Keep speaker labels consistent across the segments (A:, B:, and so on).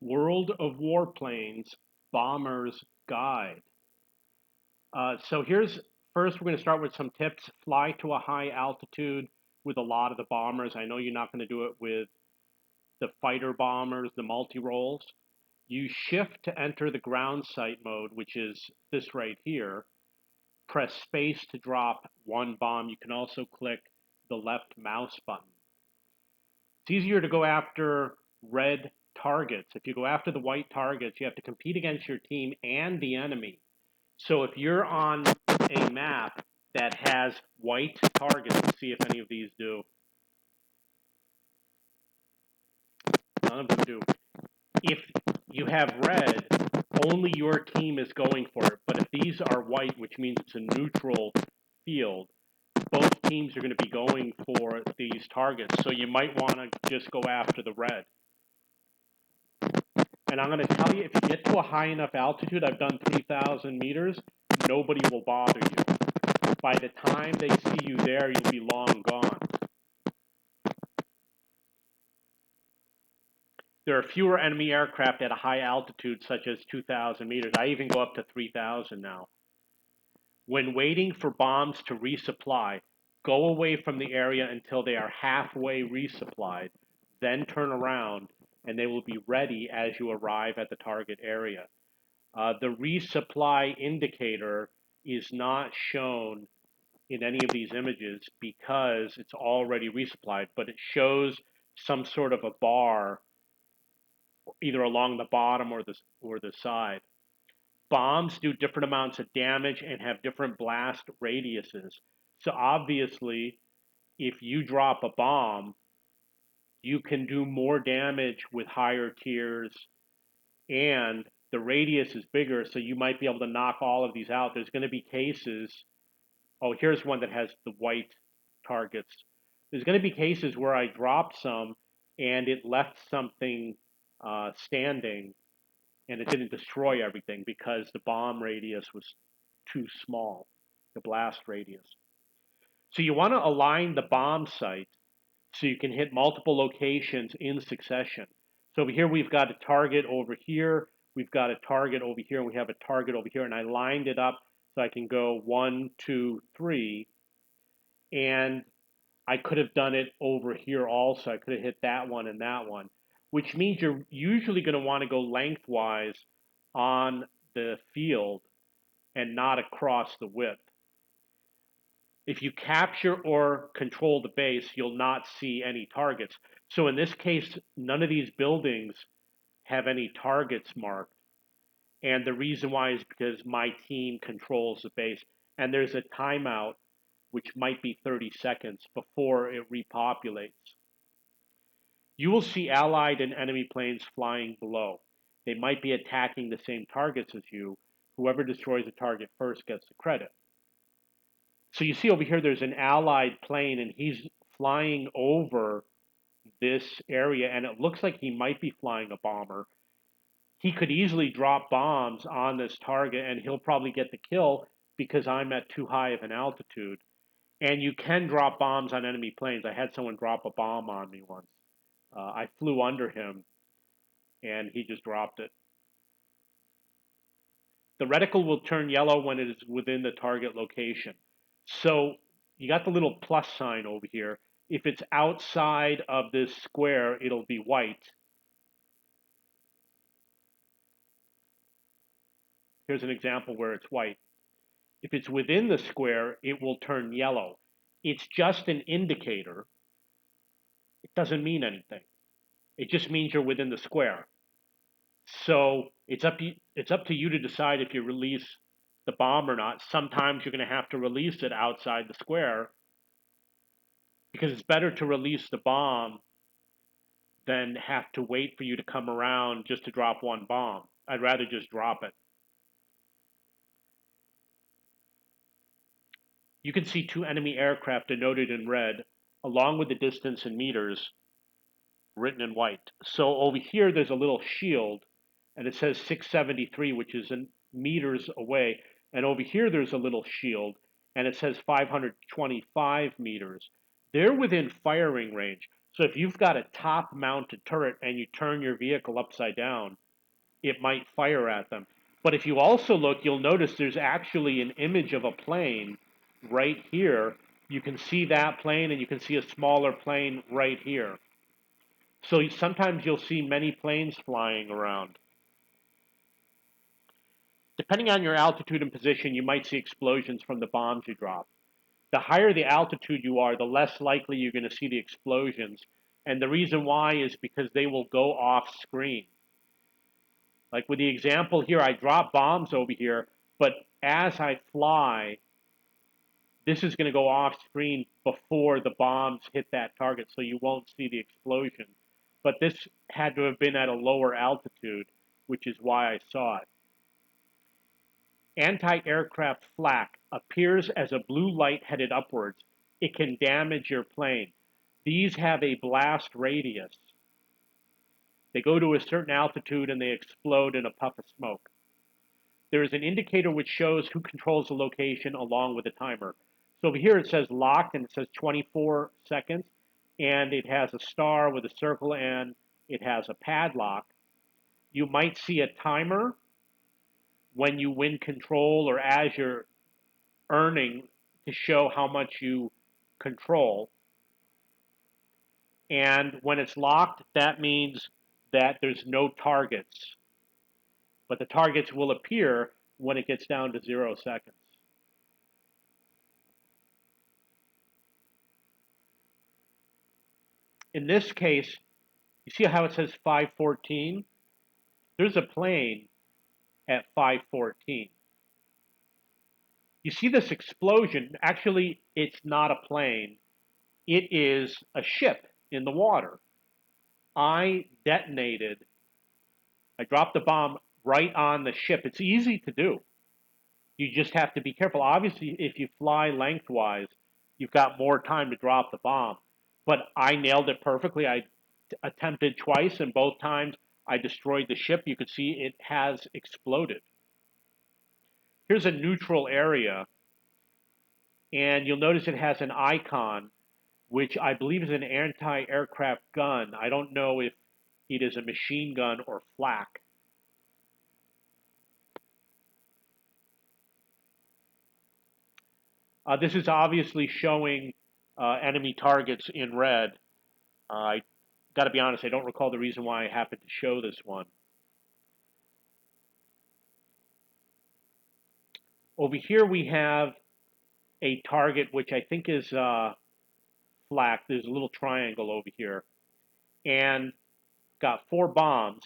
A: World of Warplanes Bomber's Guide. So here's first we're going to start with some tips. Fly to a high altitude with a lot of the bombers. I know you're not going to do it with the fighter bombers, the multi-roles. You shift to enter the ground sight mode, which is this right here. Press space to drop one bomb. You can also click the left mouse button. It's easier to go after red targets. If you go after the white targets, you have to compete against your team and the enemy. So if you're on a map that has white targets, let's see if any of these do. None of them do. If you have red, only your team is going for it. But if these are white, which means it's a neutral field, both teams are going to be going for these targets. So you might want to just go after the red. And I'm going to tell you, if you get to a high enough altitude, I've done 3,000 meters, nobody will bother you. By the time they see you there, you'll be long gone. There are fewer enemy aircraft at a high altitude, such as 2,000 meters. I even go up to 3,000 now. When waiting for bombs to resupply, go away from the area until they are halfway resupplied, then turn around, and they will be ready as you arrive at the target area. The resupply indicator is not shown in any of these images because it's already resupplied, but it shows some sort of a bar either along the bottom or the side. Bombs do different amounts of damage and have different blast radiuses. So obviously, if you drop a bomb, you can do more damage with higher tiers, and the radius is bigger, so you might be able to knock all of these out. There's going to be cases. Oh, here's one that has the white targets. There's going to be cases where I dropped some and it left something standing and it didn't destroy everything because the bomb radius was too small, the blast radius. So you want to align the bomb site so you can hit multiple locations in succession. So over here we've got a target over here, we've got a target over here, and we have a target over here, and I lined it up so I can go 1, 2, 3, and I could have done it over here also. I could have hit that one and that one, which means you're usually going to want to go lengthwise on the field and not across the width. If you capture or control the base, you'll not see any targets. So in this case, none of these buildings have any targets marked. And the reason why is because my team controls the base. And there's a timeout, which might be 30 seconds before it repopulates. You will see allied and enemy planes flying below. They might be attacking the same targets as you. Whoever destroys a target first gets the credit. So you see over here, there's an allied plane, and he's flying over this area, and it looks like he might be flying a bomber. He could easily drop bombs on this target, and he'll probably get the kill because I'm at too high of an altitude. And you can drop bombs on enemy planes. I had someone drop a bomb on me once. I flew under him, and he just dropped it. The reticle will turn yellow when it is within the target location. So you got the little plus sign over here. If it's outside of this square, it'll be white. Here's an example where it's white. If it's within the square, it will turn yellow. It's just an indicator. It doesn't mean anything. It just means you're within the square. So it's up to you to decide if you release the bomb or not. Sometimes you're going to have to release it outside the square because it's better to release the bomb than have to wait for you to come around just to drop one bomb. I'd rather just drop it. You can see 2 enemy aircraft denoted in red, along with the distance in meters written in white. So over here, there's a little shield, and it says 673, which is in meters away. And over here, there's a little shield, and it says 525 meters. They're within firing range. So if you've got a top mounted turret and you turn your vehicle upside down, it might fire at them. But if you also look, you'll notice there's actually an image of a plane right here. You can see that plane and you can see a smaller plane right here. So sometimes you'll see many planes flying around. Depending on your altitude and position, you might see explosions from the bombs you drop. The higher the altitude you are, the less likely you're going to see the explosions. And the reason why is because they will go off screen. Like with the example here, I drop bombs over here, but as I fly, this is going to go off screen before the bombs hit that target, so you won't see the explosion. But this had to have been at a lower altitude, which is why I saw it. Anti-aircraft flak appears as a blue light headed upwards. It can damage your plane. These have a blast radius. They go to a certain altitude and they explode in a puff of smoke. There is an indicator which shows who controls the location along with a timer. So over here it says locked and it says 24 seconds, and it has a star with a circle and it has a padlock. You might see a timer when you win control or as you're earning to show how much you control. And when it's locked, that means that there's no targets. But the targets will appear when it gets down to 0 seconds. In this case, you see how it says 514? There's a plane at 514. You see this explosion. Actually, it's not a plane. It is a ship in the water. I dropped the bomb right on the ship. It's easy to do. You just have to be careful. Obviously, if you fly lengthwise, you've got more time to drop the bomb. But I nailed it perfectly. I attempted twice, and both times I destroyed the ship. You can see it has exploded. Here's a neutral area, and you'll notice it has an icon, which I believe is an anti-aircraft gun. I don't know if it is a machine gun or flak. This is obviously showing enemy targets in red. I got to be honest, I don't recall the reason why I happened to show this one. Over here we have a target which I think is flak. There's a little triangle over here. And got 4 bombs.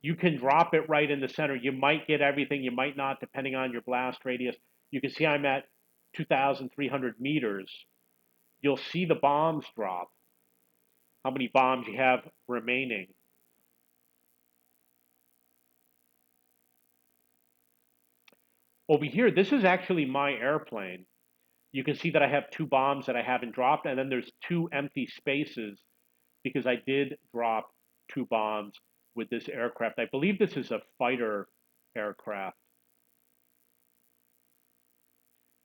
A: You can drop it right in the center. You might get everything, you might not, depending on your blast radius. You can see I'm at 2,300 meters. You'll see the bombs drop, how many bombs you have remaining. Over here, this is actually my airplane. You can see that I have 2 bombs that I haven't dropped, and then there's 2 empty spaces because I did drop 2 bombs with this aircraft. I believe this is a fighter aircraft.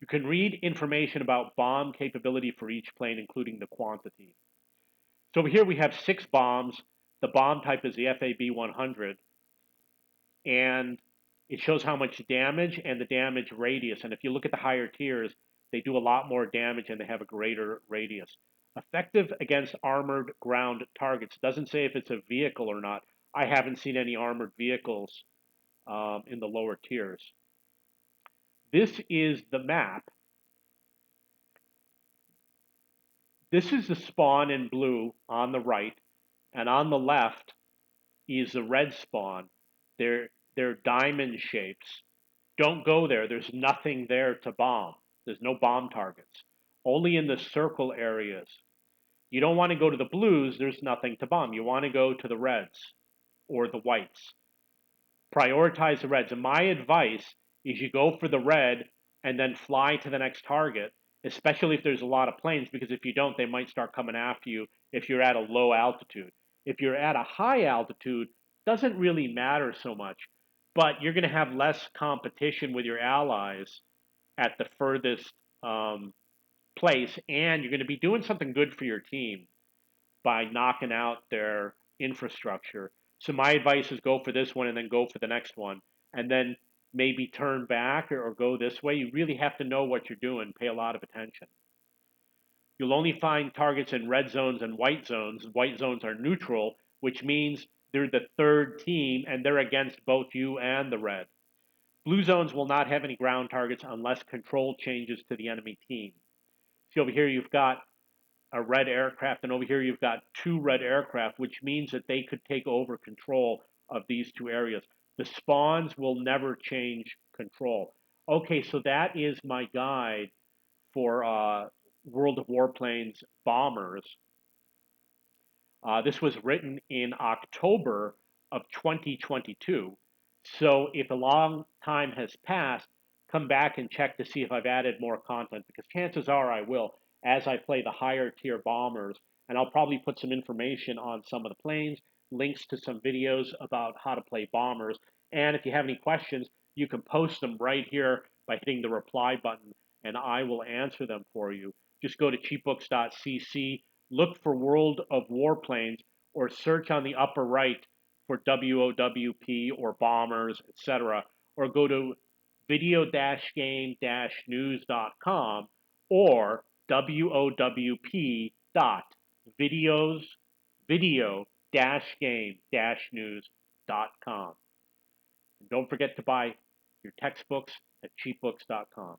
A: You can read information about bomb capability for each plane, including the quantity. So over here we have 6 bombs. The bomb type is the FAB-100, and it shows how much damage and the damage radius. And if you look at the higher tiers, they do a lot more damage and they have a greater radius. Effective against armored ground targets. Doesn't say if it's a vehicle or not. I haven't seen any armored vehicles in the lower tiers. This is the map. This is the spawn in blue on the right, and on the left is the red spawn. They're diamond shapes. Don't go there. There's nothing there to bomb. There's no bomb targets. Only in the circle areas. You don't want to go to the blues. There's nothing to bomb. You want to go to the reds or the whites. Prioritize the reds. And my advice is you go for the red and then fly to the next target, especially if there's a lot of planes, because if you don't, they might start coming after you if you're at a low altitude. If you're at a high altitude, doesn't really matter so much, but you're going to have less competition with your allies at the furthest place, and you're going to be doing something good for your team by knocking out their infrastructure. So my advice is go for this one and then go for the next one, and then maybe turn back or go this way. You really have to know what you're doing, pay a lot of attention. You'll only find targets in red zones and white zones. White zones are neutral, which means they're the third team and they're against both you and the red. Blue zones will not have any ground targets unless control changes to the enemy team. See over here, you've got a red aircraft, and over here you've got two red aircraft, which means that they could take over control of these two areas. The spawns will never change control. Okay, so that is my guide for World of Warplanes bombers. This was written in October of 2022. So if a long time has passed, come back and check to see if I've added more content, because chances are I will as I play the higher tier bombers. And I'll probably put some information on some of the planes, links to some videos about how to play bombers. And if you have any questions, you can post them right here by hitting the reply button, and I will answer them for you. Just go to cheapbooks.cc, look for World of Warplanes, or search on the upper right for WOWP or bombers, etc. Or go to video-game-news.com or WOWP.video-game-news.com. And don't forget to buy your textbooks at cheapbooks.com.